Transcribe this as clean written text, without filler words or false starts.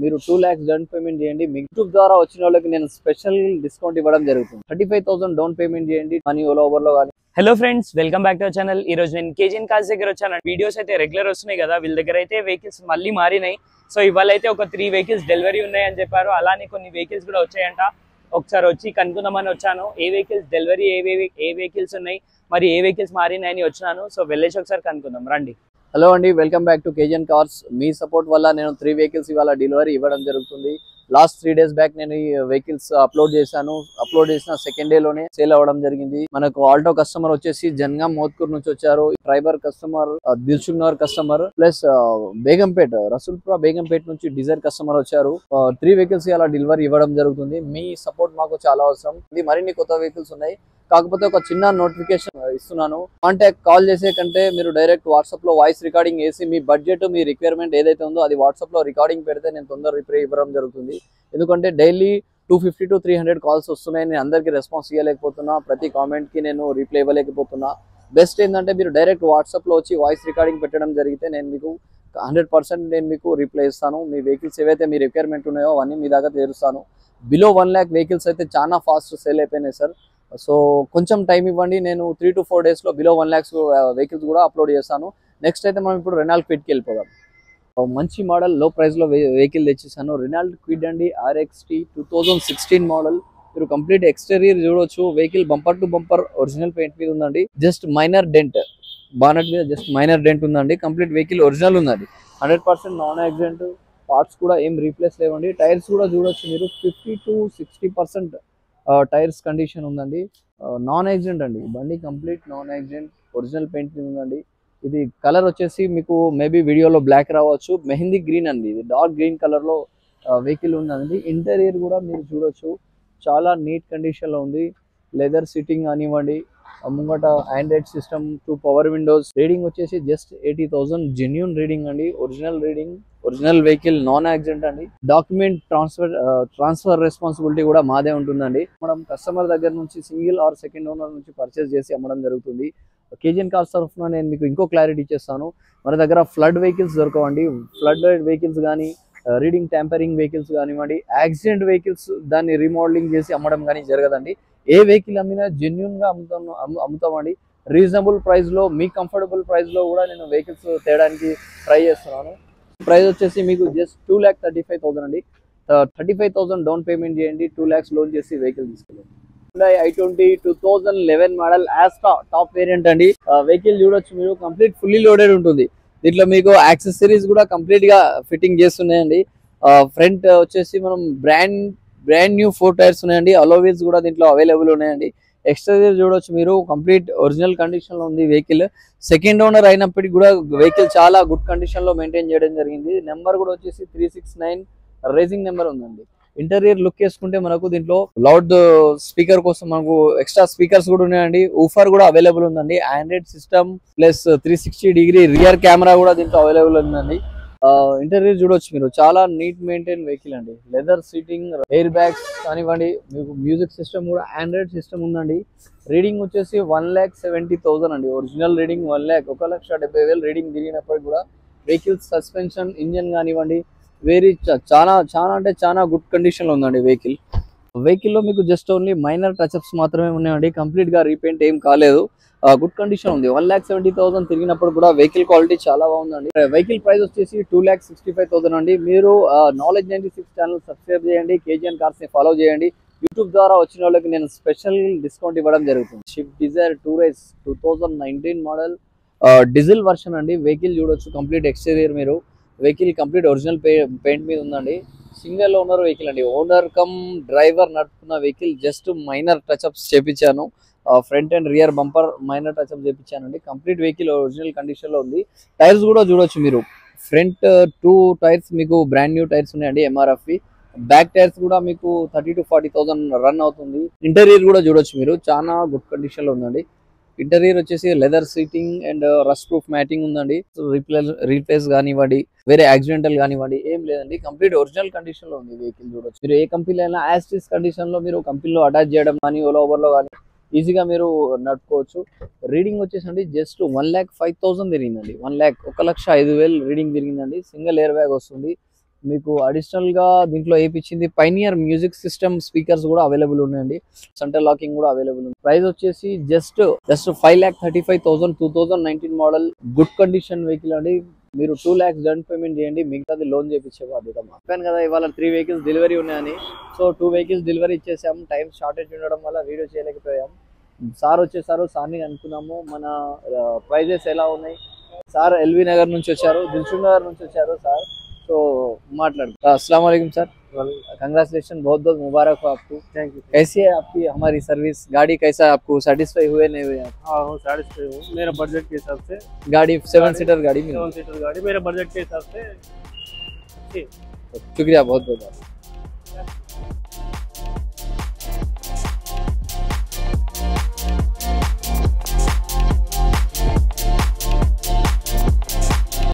మీరు 2 lakhs down payment చేయండి. మీ YouTube ద్వారా వచ్చిన వాళ్ళకి నేను స్పెషల్ డిస్కౌంట్ ఇవ్వడం జరుగుతుంది. 35,000 డౌన్ పేమెంట్ చేయండి. మనీ ఓలా ఓవర్లో కానీ. Hello friends, welcome back to our channel. ఈ రోజు నేను కేజీఎన్ కార్స్ దగ్గర వచ్చాను. వీడియోస్ అయితే రెగ్యులర్ వస్తున్నాయి కదా, వీళ్ళ దగ్గర అయితే వెహికల్స్ మళ్ళీ మారినాయి. సో ఇవాళ అయితే ఒక 3 వెహికల్స్ డెలివరీ ఉన్నాయి అని చెప్పారు. అలానే కొన్ని వెహికల్స్ కూడా వచ్చాయంట. ఒకసారి వచ్చి కనుక్కుందామని వచ్చాను. ఏ వెహికల్స్ డెలివరీ, ఏ వెహికల్స్ ఉన్నాయి, మరి ఏ వెహికల్స్ మారినాయని వచ్చినాను. సో వెళ్ళేసి ఒకసారి కనుక్కుందాం రండి. హలో అండి, welcome back to KGN cars. Me support వల్ల నేను 3 వెహికల్స్ ఇవాళ డెలివరీ ఇవ్వడం జరుగుతుంది. లాస్ట్ 3 days బ్యాక్ నేను ఈ వెహికల్స్ అప్లోడ్ చేశాను. అప్లోడ్ చేసిన సెకండ్ డే లోనే సేల్ అవ్వడం జరిగింది. మనకు ఆల్టో కస్టమర్ వచ్చేసి జన్గాం మోత్కూర్ నుంచి వచ్చారు. Triber customer, Dilsukh Nagar customer, plus Begumpet, Rasoolpura Begumpet నుంచి డిజైర్ కస్టమర్ వచ్చారు. 3 వెహికల్స్ ఇలా డెలివరీ ఇవ్వడం జరుగుతుంది. మీ సపోర్ట్ మాకు చాలా అవసరం. ఇది మరిన్ని కొత్త వెహికల్స్ ఉన్నాయి. కాకపోతే ఒక చిన్న నోటిఫికేషన్ ఇస్తున్నాను. కాంటాక్ట్ కాల్ చేసే కంటే మీరు డైరెక్ట్ వాట్సాప్ లో వాయిస్ రికార్డింగ్ వేసి మీ బడ్జెట్, మీ రిక్వైర్మెంట్ ఏదైతే ఉందో అది వాట్సాప్ లో రికార్డింగ్ పెడితే నేను తొందర రిప్లై ఇవ్వడం జరుగుతుంది. ఎందుకంటే డైలీ 250 to 300 కాల్స్ వస్తున్నాయి. నేను అందరికి రెస్పాన్స్ ఇవ్వలేకపోతున్నా. ప్రతి కామెంట్ కి నేను రిప్లై ఇవ్వలేకపోతున్నా. బెస్ట్ ఏంటంటే మీరు డైరెక్ట్ వాట్సాప్ లో వచ్చి వాయిస్ రికార్డింగ్ పెట్టడం జరిగితే నేను మీకు 100% నేను మీకు రిప్లై ఇస్తాను. మీ వెహికల్స్ ఏవైతే మీ రిక్వైర్మెంట్ ఉన్నాయో అవన్నీ మీ దాకా తీరుస్తాను. బిలో 1 lakh వెహికల్స్ అయితే చాలా ఫాస్ట్ సేల్ అయిపోయినాయి సార్. సో కొంచెం టైం ఇవ్వండి. నేను 3 to 4 days లో బిలో 1 lakhs వెహికల్స్ కూడా అప్లోడ్ చేస్తాను. నెక్స్ట్ అయితే మనం ఇప్పుడు రెనాల్డ్ క్విడ్కి వెళ్ళిపోదాం. మంచి మోడల్, లో ప్రైస్ లో వెహికల్ తెచ్చేసాను. రెనాల్డ్ క్విడ్ అండి, RXT 2016 మోడల్. మీరు కంప్లీట్ ఎక్స్టీరియర్ చూడొచ్చు. Vehicle bumper to bumper original paint మీద ఉందండి. జస్ట్ మైనర్ డెంట్, బానెట్ మీద జస్ట్ మైనర్ డెంట్ ఉందండి. కంప్లీట్ వెహికల్ ఒరిజినల్ ఉందండి. 100% నాన్ యాక్సిడెంట్. పార్ట్స్ కూడా ఏం రీప్లేస్ లేవండి. టైర్స్ కూడా చూడొచ్చు మీరు, 50 to 60% టైర్స్ కండిషన్ ఉందండి. నాన్ యాక్సిడెంట్ అండి. బండి complete non accident, original paint మీద ఉందండి. ఇది కలర్ వచ్చేసి మీకు మేబీ వీడియోలో బ్లాక్ రావచ్చు, మెహందీ గ్రీన్ అండి. ఇది డార్క్ గ్రీన్ కలర్ లో వెహికల్ ఉందండి. ఇంటీరియర్ కూడా మీరు చూడొచ్చు, చాలా నీట్ కండిషన్ లో ఉంది. లెదర్ సీటింగ్ కానివ్వండి, ముంగట Android system, 2 power Windows. Reading వచ్చేసి జస్ట్ 80,000 జెన్యూన్ రీడింగ్ అండి. Original reading, original vehicle, non accident అండి. డాక్యుమెంట్ ట్రాన్స్ఫర్ రెస్పాన్సిబిలిటీ కూడా మాదే ఉంటుందండి. మనం కస్టమర్ దగ్గర నుంచి సింగిల్ ఆర్ సెకండ్ ఓనర్ నుంచి పర్చేస్ చేసి అమ్మడం జరుగుతుంది. కేజీఎన్ కార్స్ తరఫున నేను మీకు ఇంకో క్లారిటీ ఇచ్చేస్తాను. మన దగ్గర ఫ్లడ్ వెహికల్స్ దొరకవండి. ఫ్లడ్ వెహికల్స్ కానీ, రీడింగ్ ట్యాంపరింగ్ వెహికల్స్ కానివ్వండి, యాక్సిడెంట్ వెహికల్స్ దాన్ని రీమోడలింగ్ చేసి అమ్మడం కానీ జరగదండి. ఏ వెహికల్ అమ్మినా జెన్యున్ గా అమ్ముతామండి. రీజనబుల్ ప్రైస్ లో, మీ కంఫర్టబుల్ ప్రైస్ లో కూడా నేను వెహికల్స్ తేయడానికి ట్రై చేస్తున్నాను. ప్రైస్ వచ్చేసి మీకు జస్ట్ 2,35,000 అండి. 35,000 డౌన్ పేమెంట్ చేయండి. 2 lakhs లోన్ చేసి వెహికల్ తీసుకెళ్ళండి. i20 2011 మోడల్ ఆస్ట్రా టాప్ వేరియంట్ అండి. వెహికల్ చూడొచ్చు మీరు, కంప్లీట్ ఫుల్లీ లోడెడ్ ఉంటుంది. దీంట్లో మీకు యాక్సెసరీస్ కూడా కంప్లీట్ గా ఫిట్టింగ్ చేస్తున్నాయండి. ఫ్రంట్ వచ్చేసి మనం బ్రాండ్ న్యూ 4 టైర్స్ ఉన్నాయండి. అలో వీల్స్ కూడా దీంట్లో అవైలబుల్ ఉన్నాయండి. ఎక్స్టీరియర్ చూడొచ్చు మీరు, కంప్లీట్ ఒరిజినల్ కండిషన్ లో ఉంది వెహికల్. సెకండ్ ఓనర్ అయినప్పటికీ కూడా వెహికల్ చాలా గుడ్ కండిషన్ లో మెయింటైన్ చేయడం జరిగింది. నెంబర్ కూడా వచ్చేసి 369 రేసింగ్ నెంబర్ ఉందండి. ఇంటీరియర్ లుక్ చేసుకుంటే మనకు దీంట్లో లౌడ్ స్పీకర్ కోసం మనకు ఎక్స్ట్రా స్పీకర్స్ కూడా ఉన్నాయండి. ఊఫర్ కూడా అవైలబుల్ ఉందండి. Android system plus 360 rear camera కూడా దీంట్లో అవైలబుల్ ఉందండి. ఇంటీరియర్ చూడొచ్చు మీరు, చాలా నీట్ మెయింటైన్ వెహికల్ అండి. లెదర్ సీటింగ్, ఎయిర్ బ్యాగ్స్ కానివ్వండి, మీకు మ్యూజిక్ సిస్టమ్ కూడా ఆండ్రాయిడ్ సిస్టమ్ ఉందండి. రీడింగ్ వచ్చేసి 1,70,000 అండి. ఒరిజినల్ రీడింగ్ 1,70,000 రీడింగ్ తిరిగినప్పటికి కూడా వెహికల్ సస్పెన్షన్, ఇంజన్ కానివ్వండి చాలా అంటే చాలా గుడ్ కండిషన్ లో ఉందండి వెహికల్ లో మీకు జస్ట్ ఓన్లీ మైనర్ టచ్అప్స్ మాత్రమే ఉన్నాయండి. కంప్లీట్ గా రీపెయింట్ ఏం కాలేదు. గుడ్ కండిషన్ ఉంది. 1,70,000 తిరిగినప్పుడు కూడా వెహికల్ క్వాలిటీ చాలా బాగుందండి. వెహికల్ ప్రైస్ వచ్చేసి 2,65,000 అండి. మీరు నాలెడ్జ్ 96 ఛానల్ సబ్స్క్రైబ్ చేయండి. కేజీఎన్ కార్స్ ని ఫాలో చేయండి. యూట్యూబ్ ద్వారా వచ్చిన వాళ్ళకి నేను స్పెషల్ డిస్కౌంట్ ఇవ్వడం జరుగుతుంది. Swift Dzire Tour S 2019 model diesel version అండి. వెహికల్ చూడొచ్చు, కంప్లీట్ ఎక్స్టీరియర్ మీరు, వెహికల్ కంప్లీట్ ఒరిజినల్ పెయింట్ మీద ఉందండి. సింగిల్ ఓనర్ వెహికల్ అండి. ఓనర్ కమ్ డ్రైవర్ నడుపుకున్న వెహికల్. జస్ట్ మైనర్ టచ్అప్స్ చేపించాను. Front and rear bumper minor touchup చేపించానండి. కంప్లీట్ వెహికల్ ఒరిజినల్ కండిషన్ లో ఉంది. టైర్స్ కూడా చూడొచ్చు మీరు, ఫ్రంట్ 2 టైర్స్ మీకు బ్రాండ్ న్యూ టైర్స్ ఉన్నాయండి, MRF. బ్యాక్ టైర్స్ కూడా మీకు 30,000 to 40,000 రన్ అవుతుంది. ఇంటీరియర్ కూడా చూడొచ్చు మీరు, చాలా గుడ్ కండిషన్ లో ఉందండి. ఇంటీరియర్ వచ్చేసి leather seating and rust proof matting ఉందండి. రీప్లేస్ కానివ్వండి, వేరే యాక్సిడెంటల్ కానివ్వండి ఏం లేదండి. కంప్లీట్ ఒరిజినల్ కండిషన్ లో ఉంది వెహికల్ చూడొచ్చు మీరు. ఏ కంపెనీ అయినా యాస్టిస్ కండిషన్ లో మీరు కంపెనీలో అటాచ్ చేయడం కానీ, ఓలా ఓవర్ లో కానీ ఈజీగా మీరు నడుపుకోవచ్చు. రీడింగ్ వచ్చేసండి జస్ట్ 1,05,000 తిరిగిందండి. 1,05,000 రీడింగ్ తిరిగిందండి. సింగిల్ ఎయిర్ బ్యాగ్ వస్తుంది. మీకు అడిషనల్ గా దీంట్లో వేయించింది పైనియర్ మ్యూజిక్ సిస్టమ్ స్పీకర్స్ కూడా అవైలబుల్ ఉన్నాయండి. సెంటర్ లాకింగ్ కూడా అవైలబుల్ ఉంది. ప్రైస్ వచ్చేసి just 5,35,000 2019 model good condition vehicle అండి. మీరు 2 lakhs డౌన్ పేమెంట్ చేయండి, మిగతాది లోన్ చేయించే బాధ్యత. చెప్పాను కదా ఇవాళ 3 వెహికల్స్ డెలివరీ ఉన్నాయని. సో 2 వెహికల్స్ డెలివరీ ఇచ్చేసాము. టైం షార్టేజ్ ఉండడం వల్ల వీడియో చేయలేకపోయాం. సార్ వచ్చేసారు, సార్ని అనుకున్నాము మన ప్రైజెస్ ఎలా ఉన్నాయి. సార్ ఎల్వి నగర్ నుంచి వచ్చారు, దిల్సుఖ్ నగర్ నుంచి వచ్చారు సార్. तो माట్లాడు. अस्सलाम वालेकुम सर, कंग्रेचुलेशन, बहुत बहुत मुबारक हो आपको. Thank you. कैसी है आपकी हमारी सर्विस? गाड़ी कैसा है, आपको सेटिस्फाई हुए नहीं हुए आप? हाँ हूँ, सेटिस्फाई हूँ. मेरा बजट के हिसाब से गाड़ी 7 सीटर गाड़ी मिली. 7 सीटर गाड़ी मेरे बजट के हिसाब से. शुक्रिया बहुत बहुत.